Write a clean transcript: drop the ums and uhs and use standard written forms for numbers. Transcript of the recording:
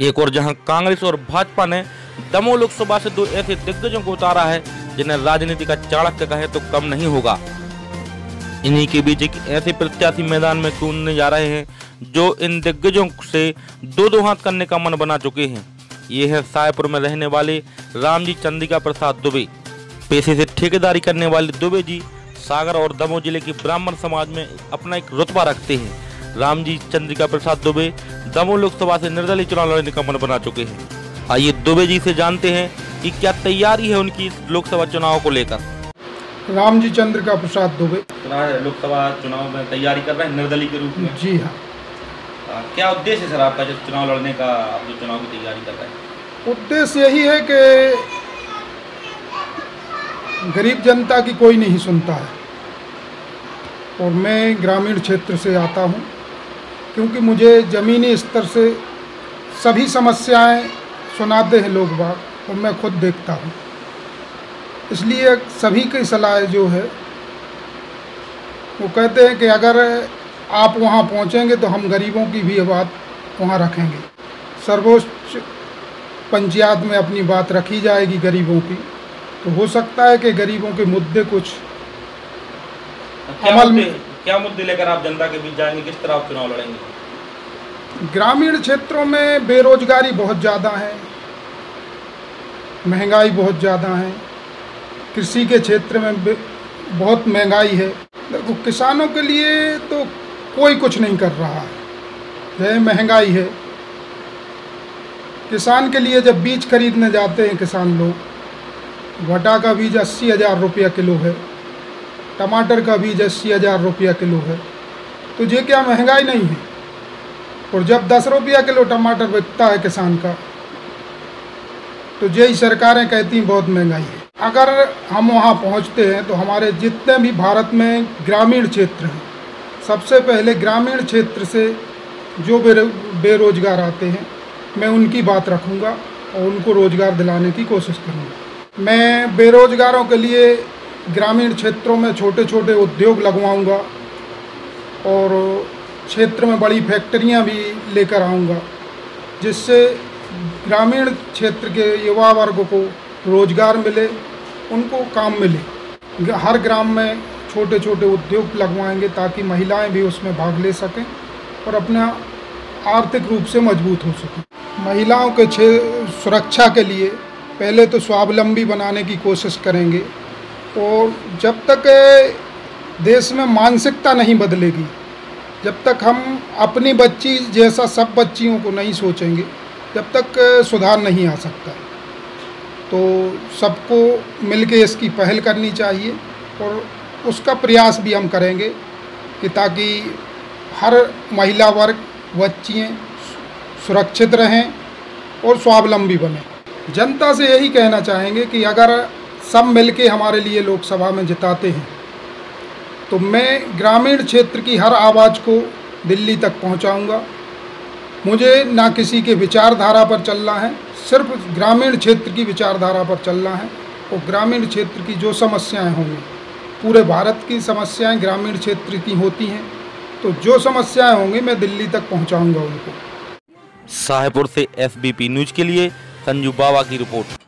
एक और जहां कांग्रेस और भाजपा ने दमोह लोकसभा से दो ऐसे दिग्गजों को उतारा है जिन्हें राजनीति का चाणक्य कहे तो कम नहीं होगा। इन्हीं के बीच एक ऐसे प्रत्याशी मैदान में कूदने जा रहे हैं जो इन दिग्गजों से दो दो हाथ करने का मन बना चुके हैं। ये है साहेबपुर में रहने वाले रामजी चंद्रिका प्रसाद दुबे। पेशे से ठेकेदारी करने वाले दुबे जी सागर और दमोह जिले के ब्राह्मण समाज में अपना एक रुतबा रखते हैं। रामजी चंद्रिका प्रसाद दुबे दमोह लोकसभा से निर्दलीय चुनाव लड़ने का मन बना चुके हैं। आइए दुबे जी से जानते हैं कि क्या तैयारी है उनकी इस लोकसभा चुनाव को लेकर। रामजी चंद्रिका प्रसाद दुबे लोकसभा चुनाव में तैयारी कर रहे हैं निर्दलीय के रूप में। जी हाँ। क्या उद्देश्य है सर आपका जब चुनाव लड़ने का, आप जो चुनाव की तैयारी कर रहे हैं? उद्देश्य यही है कि गरीब जनता की कोई नहीं सुनता है और मैं ग्रामीण क्षेत्र से आता हूँ, क्योंकि मुझे ज़मीनी स्तर से सभी समस्याएं सुनाते हैं लोग बाग और मैं खुद देखता हूँ। इसलिए सभी की सलाह जो है वो कहते हैं कि अगर आप वहाँ पहुँचेंगे तो हम गरीबों की भी बात वहाँ रखेंगे। सर्वोच्च पंचायत में अपनी बात रखी जाएगी गरीबों की, तो हो सकता है कि गरीबों के मुद्दे कुछ अमल में। क्या मुद्दे लेकर आप जनता के बीच जाएंगे, किस तरह आप चुनाव लड़ेंगे? ग्रामीण क्षेत्रों में बेरोजगारी बहुत ज़्यादा है, महंगाई बहुत ज़्यादा है, कृषि के क्षेत्र में बहुत महंगाई है। देखो, किसानों के लिए तो कोई कुछ नहीं कर रहा है, महंगाई है। किसान के लिए जब बीज खरीदने जाते हैं किसान लोग, भटा का बीज 80,000 रुपया किलो है, टमाटर का बीज 80,000 रुपया किलो है, तो ये क्या महंगाई नहीं है? और जब 10 रुपया किलो टमाटर बिकता है किसान का, तो यही सरकारें कहती हैं बहुत महंगाई है। अगर हम वहाँ पहुँचते हैं तो हमारे जितने भी भारत में ग्रामीण क्षेत्र हैं, सबसे पहले ग्रामीण क्षेत्र से जो बेरोजगार आते हैं, मैं उनकी बात रखूँगा और उनको रोज़गार दिलाने की कोशिश करूँगा। मैं बेरोजगारों के लिए ग्रामीण क्षेत्रों में छोटे छोटे उद्योग लगवाऊँगा और क्षेत्र में बड़ी फैक्ट्रियाँ भी लेकर आऊँगा, जिससे ग्रामीण क्षेत्र के युवा वर्ग को रोज़गार मिले, उनको काम मिले। हर ग्राम में छोटे छोटे उद्योग लगवाएंगे ताकि महिलाएं भी उसमें भाग ले सकें और अपना आर्थिक रूप से मजबूत हो सकें। महिलाओं के सुरक्षा के लिए पहले तो स्वावलंबी बनाने की कोशिश करेंगे, और जब तक देश में मानसिकता नहीं बदलेगी, जब तक हम अपनी बच्ची जैसा सब बच्चियों को नहीं सोचेंगे, जब तक सुधार नहीं आ सकता। तो सबको मिलके इसकी पहल करनी चाहिए और उसका प्रयास भी हम करेंगे कि ताकि हर महिला वर्ग, बच्चियाँ सुरक्षित रहें और स्वावलंबी बने। जनता से यही कहना चाहेंगे कि अगर सब मिलके हमारे लिए लोकसभा में जिताते हैं तो मैं ग्रामीण क्षेत्र की हर आवाज़ को दिल्ली तक पहुंचाऊंगा। मुझे ना किसी के विचारधारा पर चलना है, सिर्फ ग्रामीण क्षेत्र की विचारधारा पर चलना है। और ग्रामीण क्षेत्र की जो समस्याएं होंगी, पूरे भारत की समस्याएं ग्रामीण क्षेत्र की होती हैं, तो जो समस्याएं होंगी मैं दिल्ली तक पहुंचाऊंगा उनको। साहेबपुर से SBP न्यूज के लिए संजू बावा की रिपोर्ट।